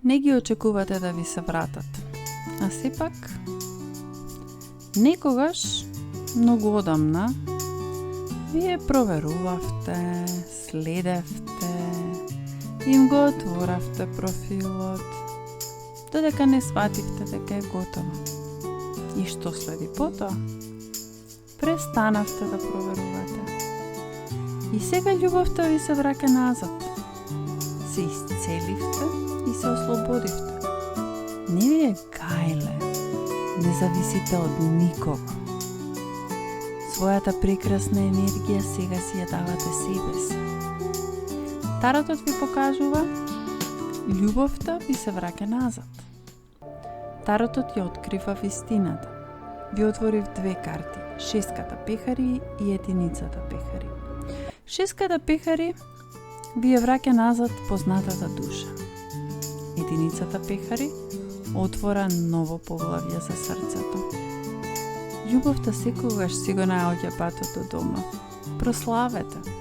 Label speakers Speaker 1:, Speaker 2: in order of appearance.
Speaker 1: Не ги очекувате да ви се вратат. А сепак, некогаш, многу одамна, вие проверувавте, следевте, им го отворавте профилот, додека не свативте дека е готово. И што следи потоа? Престанавте да проверувате. И сега љубовта ви се враќа назад. Се исцеливте и се ослободивте. Не ви е гајле, не зависите од никого. Својата прекрасна енергија сега си ја давате себе си. Таротот ви покажува, љубовта ви се враќа назад. Таротот ја открива вистината. Ви отворив две карти, шеската пехари и единицата пехари. Шеската пехари ви ја враќа назад познатата душа. Единицата пехари отвора ново поглавје за срцето. Љубовта секогаш си го наоѓа патот до дома. Прославете!